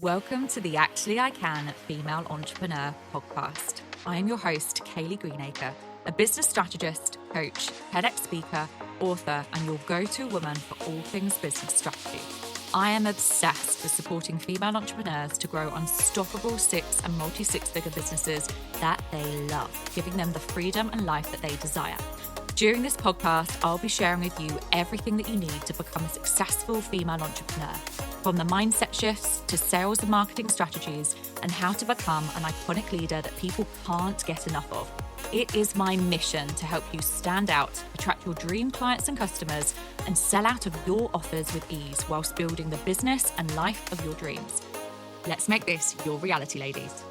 Welcome to the Actually I Can Female Entrepreneur podcast. I am your host, Kayleigh Greenacre, a business strategist, coach, TEDx speaker, author, and your go-to woman for all things business strategy. I am obsessed with supporting female entrepreneurs to grow unstoppable six and multi-six-figure businesses that they love, giving them the freedom and life that they desire. During this podcast, I'll be sharing with you everything that you need to become a successful female entrepreneur, from the mindset shifts to sales and marketing strategies, and how to become an iconic leader that people can't get enough of. It is my mission to help you stand out, attract your dream clients and customers, and sell out of your offers with ease whilst building the business and life of your dreams. Let's make this your reality, ladies.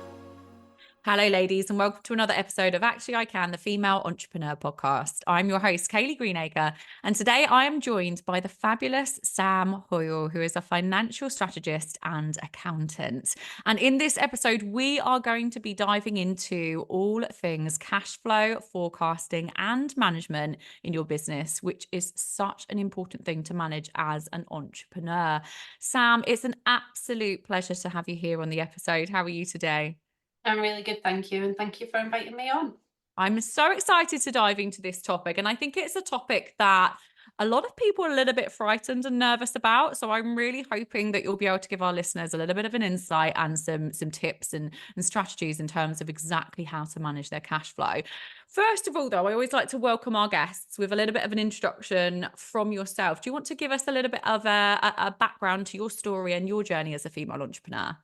Hello, ladies, and welcome to another episode of Actually I Can, the Female Entrepreneur Podcast. I'm your host, Kayleigh Greenacre, and today I am joined by the fabulous Sam Hoyle, who is a financial strategist and accountant. And in this episode, we are going to be diving into all things cash flow, forecasting, and management in your business, which is such an important thing to manage as an entrepreneur. Sam, it's an absolute pleasure to have you here on the episode. How are you today? I'm really good, thank you. And thank you for inviting me on. I'm so excited to dive into this topic. And I think it's a topic that a lot of people are a little bit frightened and nervous about. So I'm really hoping that you'll be able to give our listeners a little bit of an insight and some tips and strategies in terms of exactly how to manage their cash flow. First of all, though, I always like to welcome our guests with a little bit of an introduction from yourself. Do you want to give us a little bit of a background to your story and your journey as a female entrepreneur?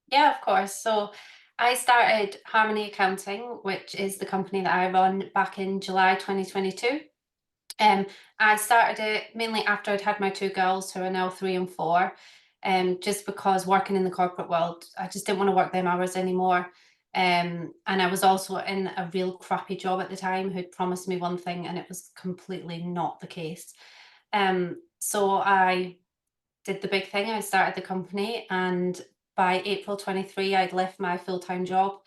Yeah, of course. So I started Harmony Accounting, which is the company that I run, back in July 2022. I started it mainly after I'd had my two girls, who are now 3 and 4. Just because working in the corporate world, I just didn't want to work them hours anymore. And I was also in a real crappy job at the time, who'd promised me one thing and it was completely not the case. So I did the big thing. I started the company, and by April 23, I'd left my full-time job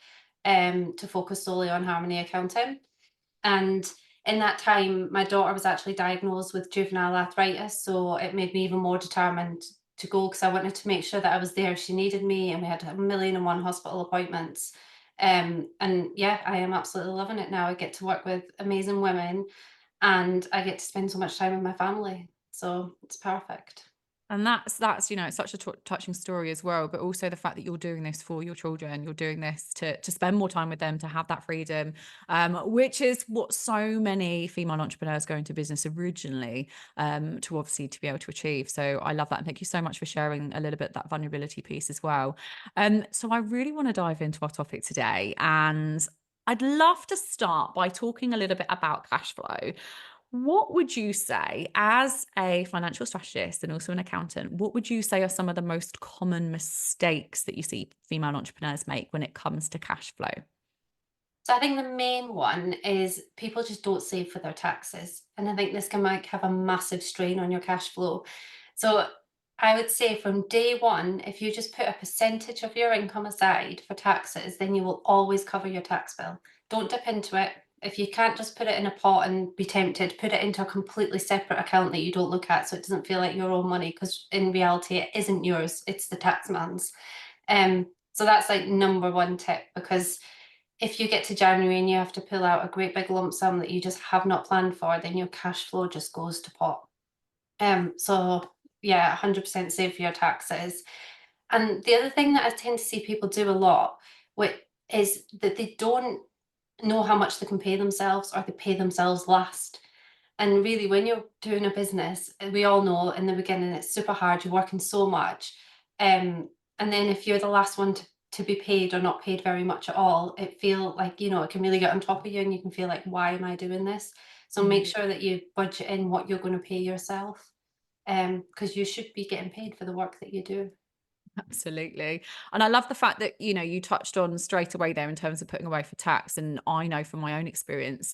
to focus solely on Harmony Accounting. And in that time, my daughter was actually diagnosed with juvenile arthritis, so it made me even more determined to go, because I wanted to make sure that I was there if she needed me, and we had 1,000,001 hospital appointments. And yeah, I am absolutely loving it now. I get to work with amazing women, and I get to spend so much time with my family. So it's perfect. And that's it's such a touching story as well, but also the fact that you're doing this for your children, you're doing this to spend more time with them, to have that freedom, which is what so many female entrepreneurs go into business originally, to obviously to be able to achieve. So I love that, and thank you so much for sharing a little bit that vulnerability piece as well. So I really want to dive into our topic today, and I'd love to start by talking a little bit about cash flow. What would you say, as a financial strategist and also an accountant, what would you say are some of the most common mistakes that you see female entrepreneurs make when it comes to cash flow? So I think the main one is people just don't save for their taxes. And I think this can like have a massive strain on your cash flow. So I would say from day one, if you just put a percentage of your income aside for taxes, then you will always cover your tax bill. Don't dip into it. If you can't just put it in a pot and be tempted, put it into a completely separate account that you don't look at, so it doesn't feel like your own money, because in reality it isn't yours, it's the tax man's. So that's like number one tip, because if you get to January and you have to pull out a great big lump sum that you just have not planned for, then your cash flow just goes to pot. So yeah, 100% save for your taxes. And the other thing that I tend to see people do a lot, which is that they don't know how much they can pay themselves, or they pay themselves last. And really, when you're doing a business, we all know in the beginning it's super hard. You're working so much, and then if you're the last one to be paid, or not paid very much at all, it feel like, it can really get on top of you, and you can feel like, why am I doing this? So make sure that you budget in what you're going to pay yourself, because you should be getting paid for the work that you do. Absolutely. And I love the fact that, you touched on straight away there in terms of putting away for tax. And I know from my own experience,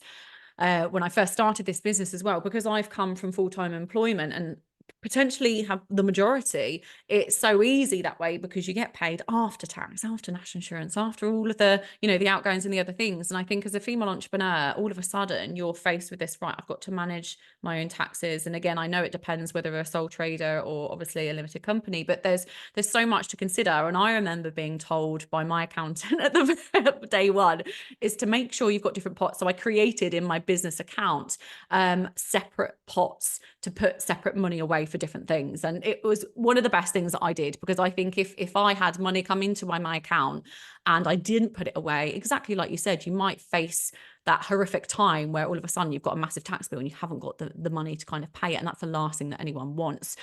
when I first started this business as well, because I've come from full-time employment, and potentially have the majority, it's so easy that way because you get paid after tax, after national insurance, after all of the, the outgoings and the other things. And I think as a female entrepreneur, all of a sudden you're faced with this, right, I've got to manage my own taxes. And again, I know it depends whether a sole trader or obviously a limited company, but there's so much to consider. And I remember being told by my accountant at the day one is to make sure you've got different pots. So I created in my business account separate pots to put separate money away for different things. And it was one of the best things that I did, because I think if I had money come into my account and I didn't put it away, exactly like you said, you might face that horrific time where all of a sudden you've got a massive tax bill and you haven't got the money to kind of pay it. And that's the last thing that anyone wants.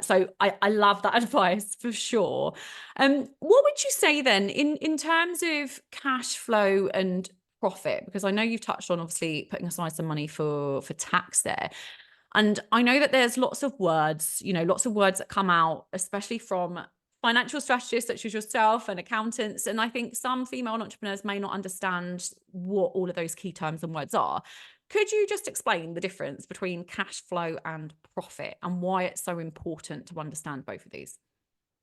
So I love that advice for sure. What would you say then in terms of cash flow and profit? Because I know you've touched on obviously putting aside some money for tax there. And I know that there's lots of words, lots of words that come out, especially from financial strategists such as yourself and accountants. And I think some female entrepreneurs may not understand what all of those key terms and words are. Could you just explain the difference between cash flow and profit and why it's so important to understand both of these?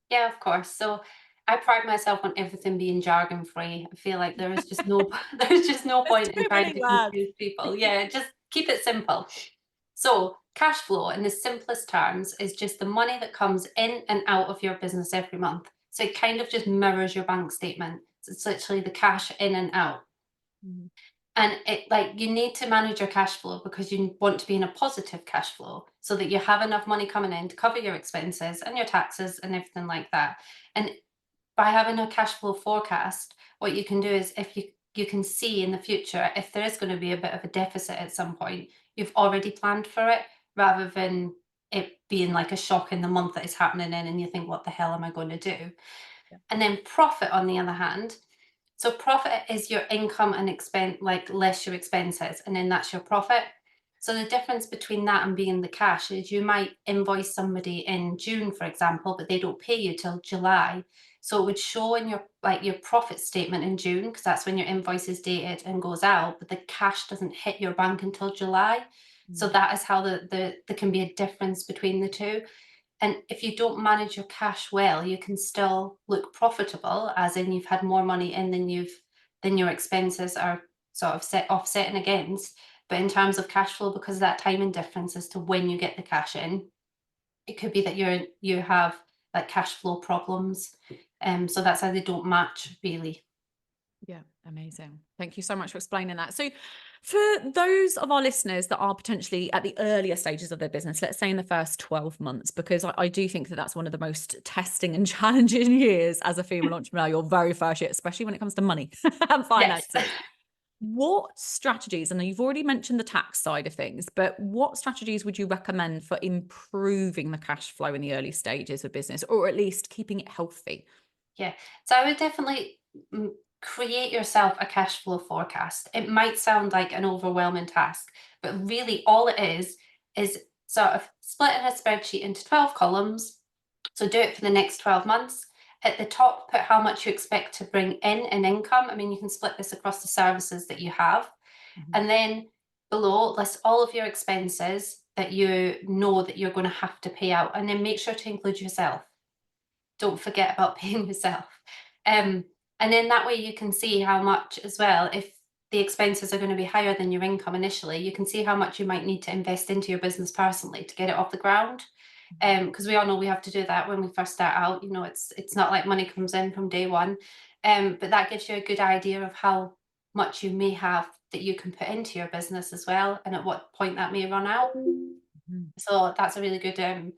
Yeah, of course. So I pride myself on everything being jargon free. I feel like there is just no there's just no There's point in too trying many to words. confuse people. Yeah, just keep it simple. So cash flow in the simplest terms is just the money that comes in and out of your business every month. So it kind of just mirrors your bank statement. So it's literally the cash in and out. Mhm. And it like you need to manage your cash flow because you want to be in a positive cash flow so that you have enough money coming in to cover your expenses and your taxes and everything like that. And by having a cash flow forecast, what you can do is if you can see in the future if there is going to be a bit of a deficit at some point, you've already planned for it rather than it being like a shock in the month that is happening in and you think, what the hell am I going to do? Yeah. And then profit, on the other hand, so profit is your income and expense, like less your expenses, and then that's your profit. So the difference between that and being the cash is you might invoice somebody in June, for example, but they don't pay you till July. So it would show in your profit statement in June because that's when your invoice is dated and goes out, but the cash doesn't hit your bank until July. So Mm. that is how there can be a difference between the two. And if you don't manage your cash well, you can still look profitable, as in you've had more money in than your expenses are sort of offsetting against. But in terms of cash flow, because of that timing difference as to when you get the cash in, it could be that you have like cash flow problems. So that's how they don't match really. Yeah, amazing. Thank you so much for explaining that. So, for those of our listeners that are potentially at the earlier stages of their business, let's say in the first 12 months, because I do think that that's one of the most testing and challenging years as a female entrepreneur, your very first year, especially when it comes to money and Yes. finances. What strategies, and you've already mentioned the tax side of things, but what strategies would you recommend for improving the cash flow in the early stages of business, or at least keeping it healthy? Yeah. So I would definitely create yourself a cash flow forecast. It might sound like an overwhelming task, but really all it is sort of splitting a spreadsheet into 12 columns. So do it for the next 12 months. At the top, put how much you expect to bring in income. I mean, you can split this across the services that you have. Mhm. And then below, list all of your expenses that you know that you're going to have to pay out. And then make sure to include yourself. Don't forget about paying yourself. Um, and then that way you can see how much as well, if the expenses are going to be higher than your income initially, you can see how much you might need to invest into your business personally to get it off the ground. Because we all know we have to do that when we first start out. You know, it's not like money comes in from day one. But that gives you a good idea of how much you may have that you can put into your business as well, and at what point that may run out. Mhm. So that's a really good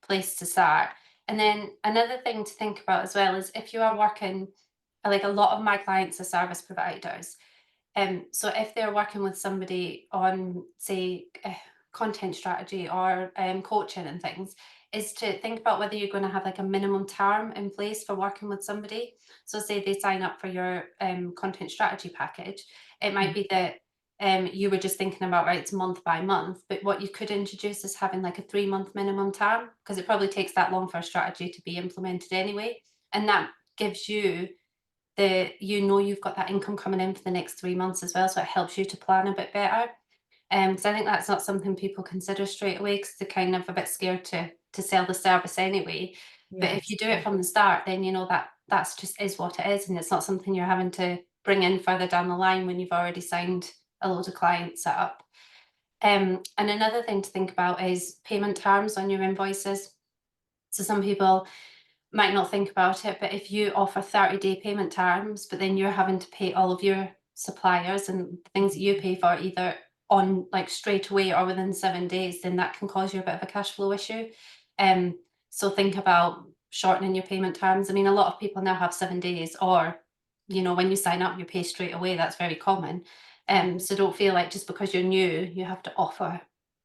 place to start. And then another thing to think about as well is if you are working, like a lot of my clients are service providers. So if they're working with somebody on, say, content strategy or coaching and things, is to think about whether you're going to have like a minimum term in place for working with somebody. So say they sign up for your content strategy package, it might be that you were just thinking about, right, it's month by month, but what you could introduce is having like a 3 month minimum term, because it probably takes that long for a strategy to be implemented anyway. And that gives you you've got that income coming in for the next 3 months as well. So it helps you to plan a bit better. Because I think that's not something people consider straight away because they're kind of a bit scared to to sell the service anyway. But if Yes. you do it from the start, then you know that's just is what it is, and it's not something you're having to bring in further down the line when you've already signed a load of clients set up. And another thing to think about is payment terms on your invoices. So some people might not think about it, but if you offer 30-day payment terms, but then you're having to pay all of your suppliers and things that you pay for either on like straight away or within 7 days, then that can cause you a bit of a cash flow issue. So think about shortening your payment terms. I mean, a lot of people now have 7 days, or when you sign up, you pay straight away. That's very common. So don't feel like just because you're new, you have to offer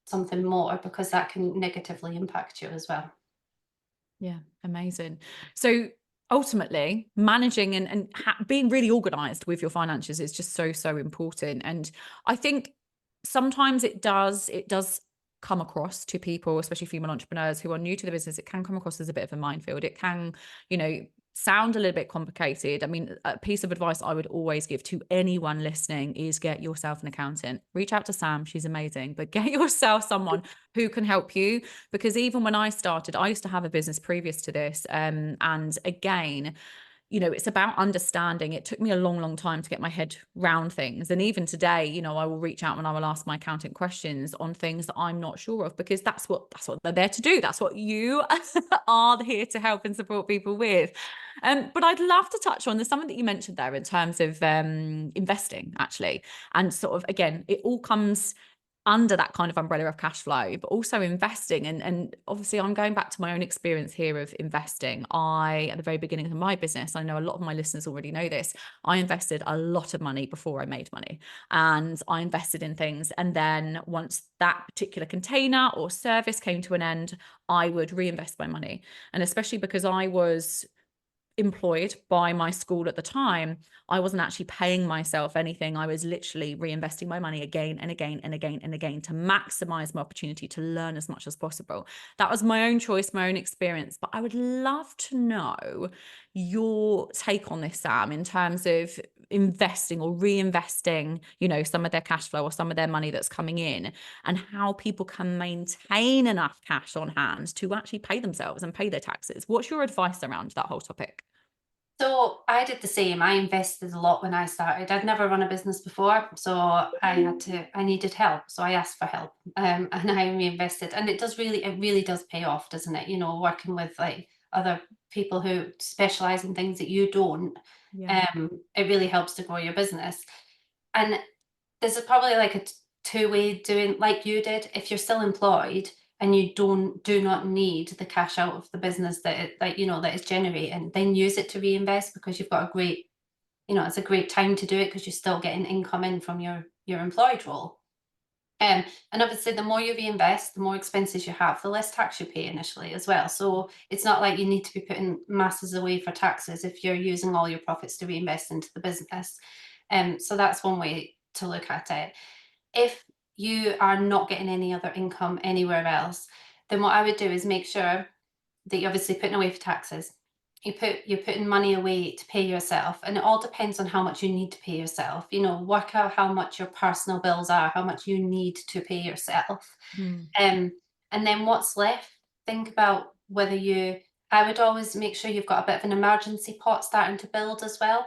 something more, because that can negatively impact you as well. Yeah, amazing. So ultimately, managing and being really organized with your finances is just so, so important. And I think sometimes it does come across to people, especially female entrepreneurs who are new to the business, it can come across as a bit of a minefield. It can, sound a little bit complicated. I mean, a piece of advice I would always give to anyone listening is get yourself an accountant. Reach out to Sam, she's amazing, but get yourself someone who can help you. Because even when I started, I used to have a business previous to this. And again, it's about understanding. It took me a long, long time to get my head round things. And even today, I will reach out and I will ask my accountant questions on things that I'm not sure of, because that's what they're there to do. That's what you are here to help and support people with. But I'd love to touch on, there's something that you mentioned there in terms of investing, actually. And sort of, again, it all comes under that kind of umbrella of cash flow, but also investing. And obviously I'm going back to my own experience here of investing. At the very beginning of my business, I know a lot of my listeners already know this, I invested a lot of money before I made money, and I invested in things. And then once that particular container or service came to an end, I would reinvest my money. And especially because I was employed by my school at the time, I wasn't actually paying myself anything. I was literally reinvesting my money again and again and again and again to maximize my opportunity to learn as much as possible. That was my own choice, my own experience. But I would love to know your take on this, Sam, in terms of investing or reinvesting, some of their cash flow or some of their money that's coming in, and how people can maintain enough cash on hand to actually pay themselves and pay their taxes. What's your advice around that whole topic? So I did the same. I invested a lot when I started. I'd never run a business before, so I needed help. So I asked for help, and I reinvested. And it really does pay off, doesn't it? Working with like other people who specialize in things that you don't, Yeah. it really helps to grow your business. And there's probably like a two-way doing like you did. If you're still employed and you do not need the cash out of the business that is generating, then use it to reinvest, because you've got it's a great time to do it, because you're still getting income in from your employed role. And obviously the more you reinvest, the more expenses you have, the less tax you pay initially as well. So it's not like you need to be putting masses away for taxes if you're using all your profits to reinvest into the business. So that's one way to look at it. If you are not getting any other income anywhere else, then what I would do is make sure that you're obviously putting away for taxes. You're putting money away to pay yourself, and it all depends on how much you need to pay yourself. Work out how much your personal bills are, how much you need to pay yourself. Mm. Um, and then what's left, think about whether I would always make sure you've got a bit of an emergency pot starting to build as well.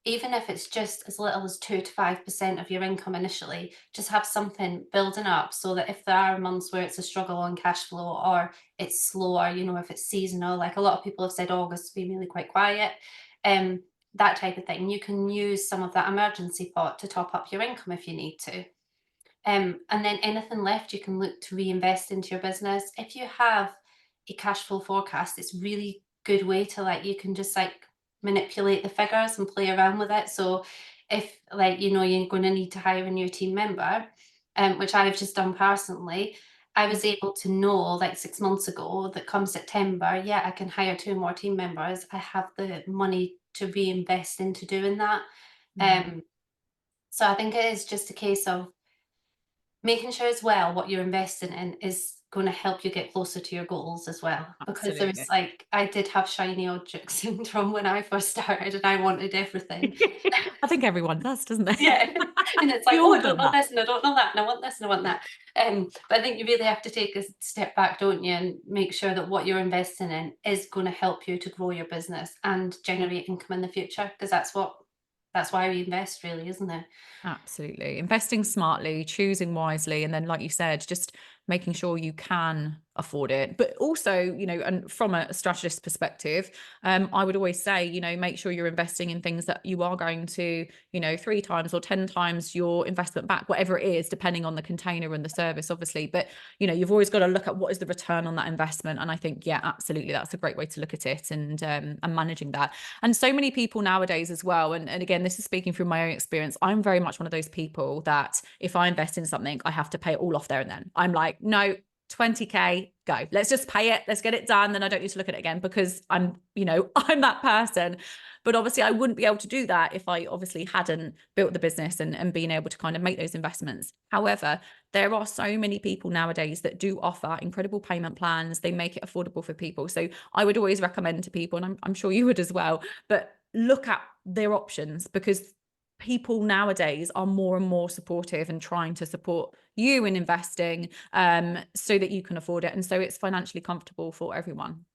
Even if it's just as little as 2 to 5% of your income initially, just have something building up, so that if there are months where it's a struggle on cash flow, or it's slower, if it's seasonal, like a lot of people have said August has been really quite quiet, that type of thing, you can use some of that emergency pot to top up your income if you need to. And then anything left, you can look to reinvest into your business. If you have a cash flow forecast, it's really good way to you can just manipulate the figures and play around with it. So if you're going to need to hire a new team member, which I've just done personally, I was able to know like 6 months ago that come September, yeah, I can hire 2 more team members. I have the money to reinvest into doing that. So I think it is just a case of making sure as well what you're investing in is going to help you get closer to your goals as well. Because there's Absolutely. like, I did have shiny object syndrome when I first started and I wanted everything. I think everyone does, doesn't they? Yeah. And it's We like, oh, all I don't done know that. this and I don't know that and I want this and I want that. But I think you really have to take a step back, don't you, and make sure that what you're investing in is going to help you to grow your business and generate income in the future. Because that's why we invest, really, isn't it? Absolutely. Investing smartly, choosing wisely, and then, like you said, just making sure you can afford it. But also, and from a strategist perspective, I would always say, make sure you're investing in things that you are going to, 3 times or 10 times your investment back, whatever it is, depending on the container and the service, obviously. But, you've always got to look at what is the return on that investment. And I think, yeah, absolutely, that's a great way to look at it and managing that. And so many people nowadays as well. And again, this is speaking from my own experience. I'm very much one of those people that if I invest in something, I have to pay it all off there and then. I'm like, no, 20K, go. Let's just pay it. Let's get it done. Then I don't need to look at it again because I'm I'm that person. But obviously I wouldn't be able to do that if I obviously hadn't built the business and been able to kind of make those investments. However, there are so many people nowadays that do offer incredible payment plans. They make it affordable for people. So I would always recommend to people, and I'm sure you would as well, but look at their options, because people nowadays are more and more supportive and trying to support you in investing, so that you can afford it. And so it's financially comfortable for everyone.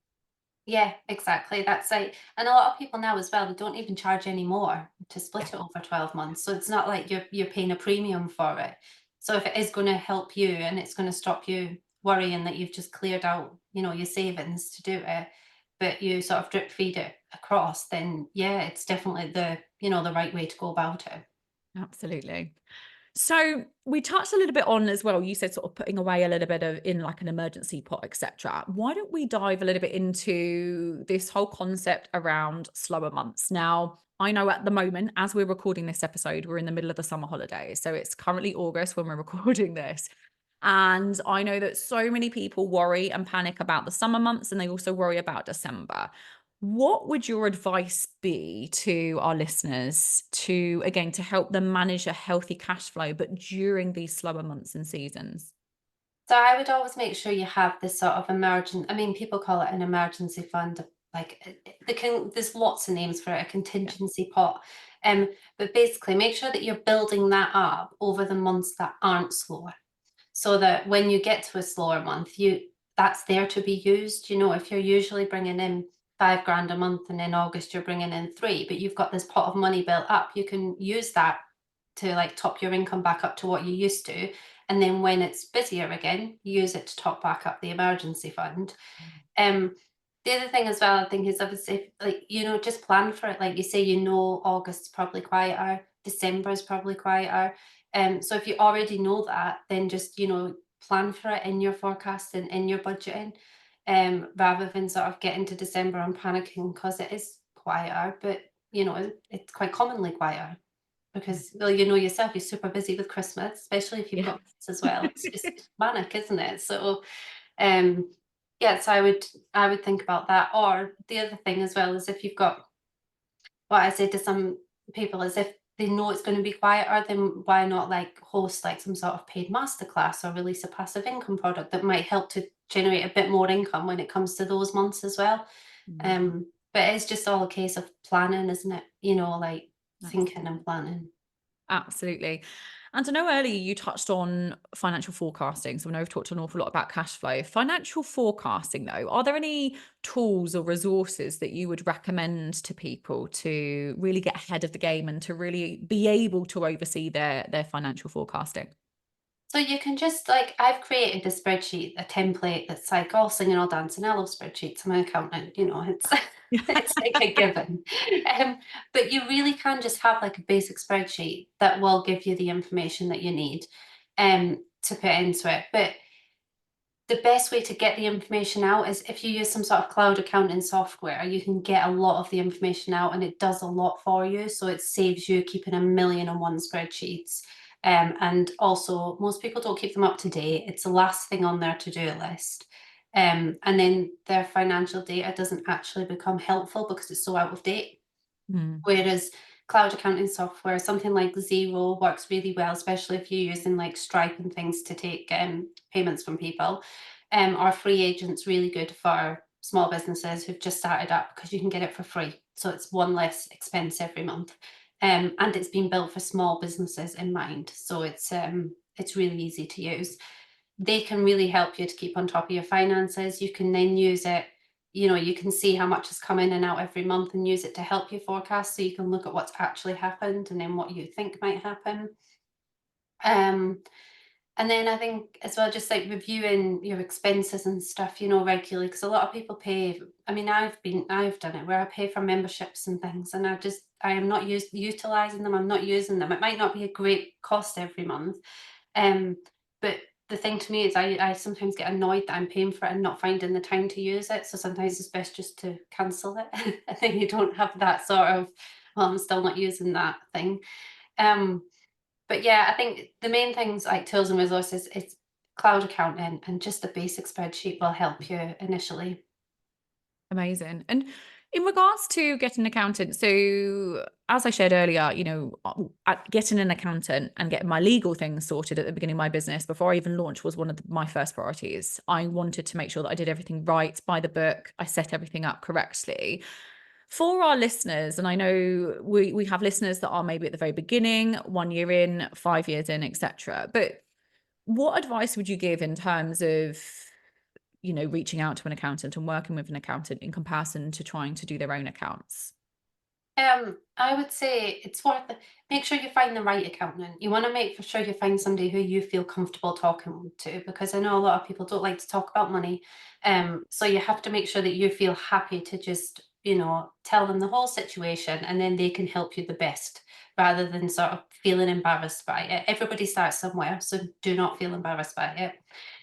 Yeah, exactly. That's like, and a lot of people now as well, they don't even charge any more to Yeah, split it over 12 months. So it's not like you're paying a premium for it. So if it is going to help you and it's going to stop you worrying that you've just cleared out, your savings to do it, but you sort of drip feed it across, then yeah, it's definitely the right way to go about it. absolutely. So we touched a little bit on as well. You said sort of putting away a little bit of in like an emergency pot, etc. Why don't we dive a little bit into this whole concept around slower months? Now, I know at the moment, as we're recording this episode, we're in the middle of the summer holidays. So it's currently August when we're recording this. And I know that so many people worry and panic about the summer months, and they also worry about December. What would your advice be to our listeners to, again, to help them manage a healthy cash flow, but during these slower months and seasons? So I would always make sure you have this sort of emergent. I mean, people call it an emergency fund. Like there's lots of names for it, a Yeah. contingency pot. Um, but basically, make sure that you're building that up over the months that aren't slower, so that when you get to a slower month, that's there to be used. If you're usually bringing in 5 grand a month, and in August you're bringing in three, but you've got this pot of money built up, you can use that to like top your income back up to what you used to. And then when it's busier again, use it to top back up the emergency fund. Um, the other thing as well, I think, is obviously like, just plan for it. Like you say, August's probably quieter, December is probably quieter. So if you already know that, then just, plan for it in your forecast and in your budgeting, rather than sort of getting to December and panicking because it is quieter, but it's quite commonly quieter. Because, well, you know yourself, you're super busy with Christmas, especially if you've Yeah. got kids as well. It's just manic, isn't it? So, um, yeah, so I would think about that. Or the other thing as well is, if you've got, what I say to some people is, if they know it's going to be quieter, then why not like host like some sort of paid masterclass or release a passive income product that might help to generate a bit more income when it comes to those months as well. Mm, But it's just all a case of planning, isn't it? Like thinking absolutely. and planning. Absolutely. And I know earlier you touched on financial forecasting. So I know we've talked an awful lot about cash flow. Financial forecasting, though, are there any tools or resources that you would recommend to people to really get ahead of the game and to really be able to oversee their financial forecasting? So you can just like, I've created a spreadsheet, a template that's like all singing, all dancing. I love spreadsheets. I'm an accountant, it's it's like a given. But you really can just have like a basic spreadsheet that will give you the information that you need to put into it. But the best way to get the information out is if you use some sort of cloud accounting software. You can get a lot of the information out and it does a lot for you. So it saves you keeping a million and one spreadsheets. And also, most people don't keep them up to date. It's the last thing on their to-do list. And then their financial data doesn't actually become helpful because it's so out of date. Mm, Whereas cloud accounting software, something like Zero, works really well, especially if you're using like Stripe and things to take payments from people. or free agent's really good for small businesses who've just started up because you can get it for free. So it's one less expense every month. And it's been built for small businesses in mind. So it's really easy to use. They can really help you to keep on top of your finances. You can then use it, you can see how much has come in and out every month and use it to help you forecast. So you can look at what's actually happened and then what you think might happen. And then I think as well, just like reviewing your expenses and stuff, regularly, because a lot of people pay. I mean, I've done it where I pay for memberships and things, and I am not utilizing them. I'm not using them. It might not be a great cost every month, but the thing to me is I sometimes get annoyed that I'm paying for it and not finding the time to use it. So sometimes it's best just to cancel it. I think you don't have that sort of, well, I'm still not using that thing. But yeah, I think the main things like tools and resources, it's cloud accounting, and just a basic spreadsheet will help you initially. Amazing. And in regards to getting an accountant, so as I shared earlier, getting an accountant and getting my legal things sorted at the beginning of my business before I even launched was one of my first priorities. I wanted to make sure that I did everything right by the book. I set everything up correctly. For our listeners, and I know we have listeners that are maybe at the very beginning, 1 year in, 5 years in, etc. But what advice would you give in terms of reaching out to an accountant and working with an accountant in comparison to trying to do their own accounts? I would say it's worth it. Make sure you find the right accountant. You want to make for sure you find somebody who you feel comfortable talking to, because I know a lot of people don't like to talk about money. So you have to make sure that you feel happy to just, tell them the whole situation, and then they can help you the best rather than sort of feeling embarrassed by it. Everybody starts somewhere, so do not feel embarrassed by it.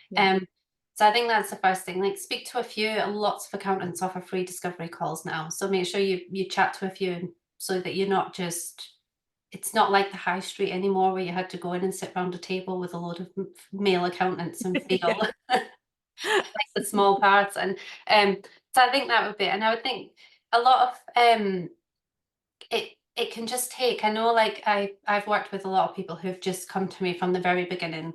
Yeah. Um, so I think that's the first thing. Like, speak to a few. Lots of accountants offer free discovery calls now. So make sure you chat to a few, so that you're not just, it's not like the high street anymore where you had to go in and sit around a table with a load of male accountants and feel like the small parts. And so I think that would be, and I would think a lot of it can just take, I know, like I've worked with a lot of people who've just come to me from the very beginning,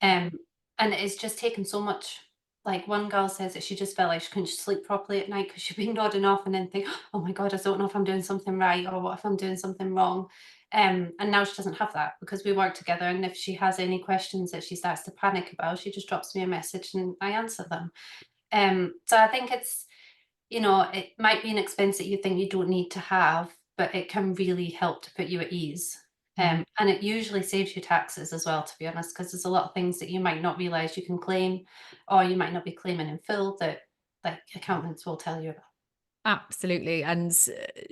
um and it's just taken so much. Like, one girl says that she just felt like she couldn't sleep properly at night because she'd been nodding off and then think, oh my god, I don't know if I'm doing something right, or what if I'm doing something wrong. And now she doesn't have that, because we work together, and if she has any questions that she starts to panic about, she just drops me a message and I answer them. So I think it's, it might be an expense that you think you don't need to have, but it can really help to put you at ease. And it usually saves you taxes as well, to be honest, because there's a lot of things that you might not realize you can claim, or you might not be claiming in full, that like accountants will tell you about. Absolutely. And,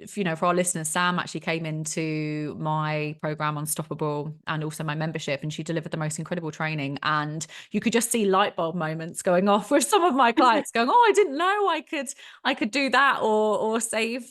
for our listeners, Sam actually came into my program Unstoppable and also my membership, and she delivered the most incredible training. And you could just see light bulb moments going off with some of my clients going, oh, I didn't know I could do that, or save,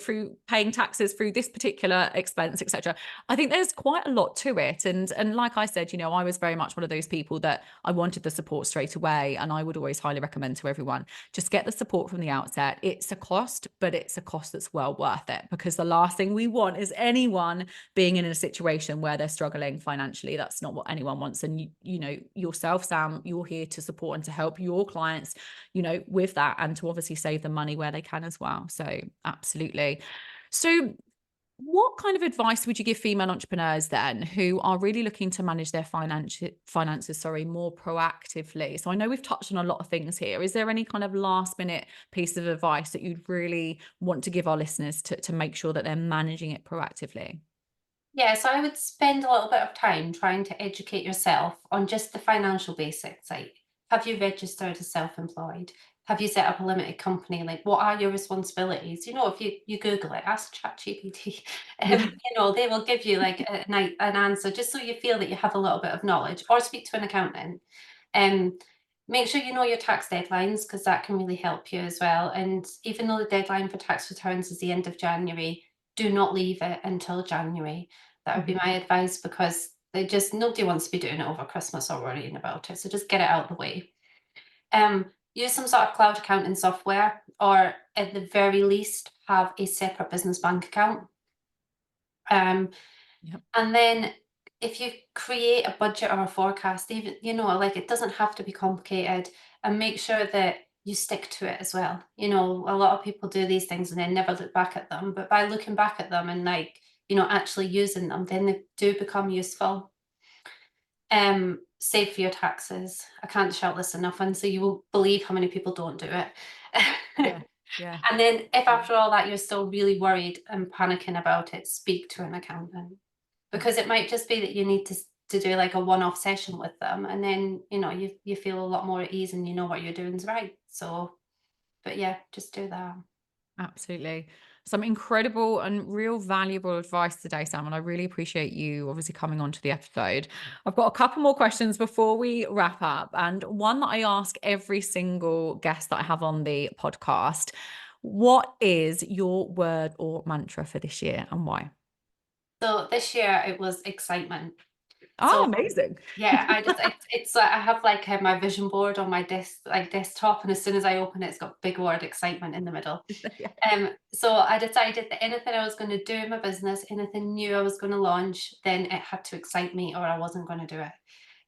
through paying taxes through this particular expense, etc. I think there's quite a lot to it. And like I said, I was very much one of those people that I wanted the support straight away. And I would always highly recommend to everyone, just get the support from the outset. It's a cost, but it's a cost that's well worth it, because the last thing we want is anyone being in a situation where they're struggling financially. That's not what anyone wants. And yourself, Sam, you're here to support and to help your clients, with that, and to obviously save them money where they can as well. So absolutely. So what kind of advice would you give female entrepreneurs then who are really looking to manage their finances, more proactively? So I know we've touched on a lot of things here. Is there any kind of last minute piece of advice that you'd really want to give our listeners to make sure that they're managing it proactively? Yeah, so I would spend a little bit of time trying to educate yourself on just the financial basics. Like, have you registered as self-employed? Have you set up a limited company? Like, what are your responsibilities? If you Google it, ask ChatGPT, Yeah. they will give you like an answer, just so you feel that you have a little bit of knowledge, or speak to an accountant. Um, Make sure you know your tax deadlines, because that can really help you as well. And even though the deadline for tax returns is the end of January, do not leave it until January. That would be my advice, because nobody wants to be doing it over Christmas or worrying about it. So just get it out of the way. Use some sort of cloud accounting software, or at the very least, have a separate business bank account. Um, Yep. and then if you create a budget or a forecast, even, like, it doesn't have to be complicated, and make sure that you stick to it as well. A lot of people do these things and then never look back at them, but by looking back at them and, like, actually using them, then they do become useful. Save for your taxes. I can't shout this enough, and so you won't believe how many people don't do it. Yeah. Yeah. And then if after all that you're still really worried and panicking about it, speak to an accountant, because it might just be that you need to do like a one-off session with them, and then you feel a lot more at ease and you know what you're doing is right. So, but yeah, just do that. Absolutely. Some incredible and real valuable advice today, Sam, and I really appreciate you obviously coming on to the episode. I've got a couple more questions before we wrap up, and one that I ask every single guest that I have on the podcast. What is your word or mantra for this year, and why? So this year it was excitement. Oh, So amazing. yeah, it's like I have like my vision board on my desktop, and as soon as I open it, it's got big word excitement in the middle. Yeah. So I decided that anything I was going to do in my business, anything new I was going to launch, then it had to excite me or I wasn't going to do it.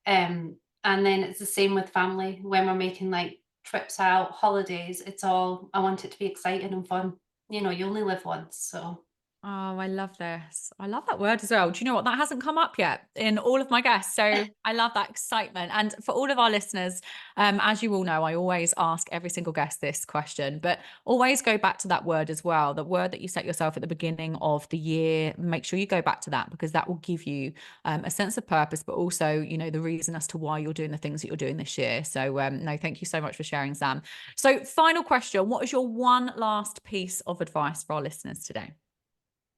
And then it's the same with family. When we're making like trips out, holidays, I want it to be exciting and fun. You only live once, so Oh, I love this. I love that word as well. Do you know what? That hasn't come up yet in all of my guests. So I love that excitement. And for all of our listeners, as you all know, I always ask every single guest this question, but always go back to that word as well. The word that you set yourself at the beginning of the year, make sure you go back to that, because that will give you a sense of purpose, but also, the reason as to why you're doing the things that you're doing this year. So no, thank you so much for sharing, Sam. So final question, what is your one last piece of advice for our listeners today?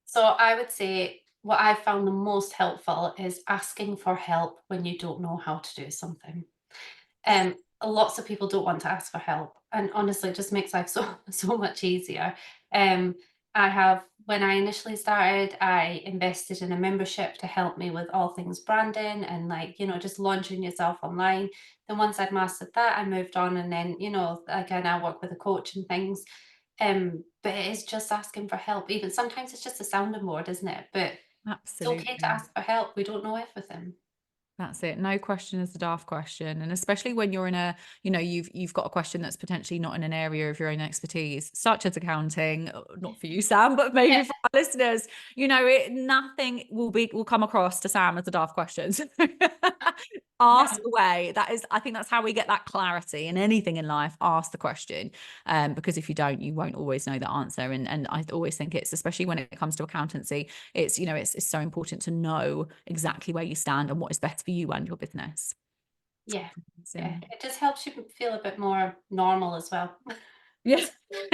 So I would say what I've found the most helpful is asking for help when you don't know how to do something. Lots of people don't want to ask for help, and honestly, it just makes life so much easier. Um, when I initially started, I invested in a membership to help me with all things branding and, like, just launching yourself online. Then once I'd mastered that, I moved on, and then like, I now work with a coach and things. But it is just asking for help. Even sometimes it's just a sounding board, isn't it? But it's okay to Absolutely. ask for help. We don't know everything. That's it. No question is a daft question. And especially when you're in you've got a question that's potentially not in an area of your own expertise, such as accounting, not for you, Sam, but maybe Yeah. for our listeners, nothing will come across to Sam as a daft question. Ask No. away. I think that's how we get that clarity in anything in life. Ask the question. Because if you don't, you won't always know the answer. And I always think it's, especially when it comes to accountancy, it's so important to know exactly where you stand and what is best for you and your business. Yeah. Yeah. Amazing. It just helps you feel a bit more normal as well. Yeah.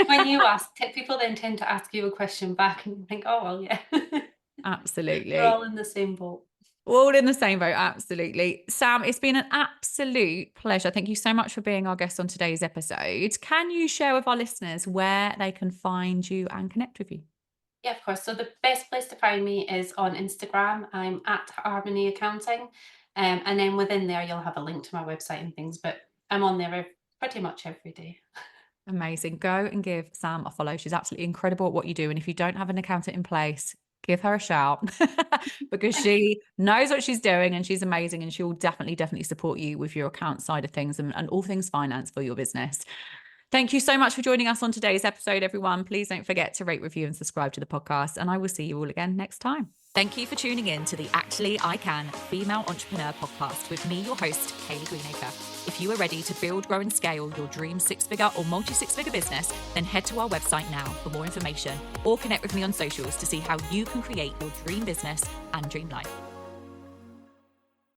When you ask, people then tend to ask you a question back, and you think, oh, well, yeah. We're Absolutely. all in the same boat. All in the same boat. Absolutely. Sam, it's been an absolute pleasure. Thank you so much for being our guest on today's episode. Can you share with our listeners where they can find you and connect with you? Yeah, of course. So the best place to find me is on Instagram. I'm at Harmony Accounting. And then within there, you'll have a link to my website and things, but I'm on there pretty much every day. Amazing. Go and give Sam a follow. She's absolutely incredible at what you do. And if you don't have an accountant in place, give her a shout because Thank you. she knows what she's doing and she's amazing. And she'll definitely support you with your account side of things and all things finance for your business. Thank you so much for joining us on today's episode, everyone. Please don't forget to rate, review, and subscribe to the podcast. And I will see you all again next time. Thank you for tuning in to the Actually I Can Female Entrepreneur podcast with me, your host, Kayleigh Greenacre. If you are ready to build, grow, and scale your dream six-figure or multi-six-figure business, then head to our website now for more information or connect with me on socials to see how you can create your dream business and dream life.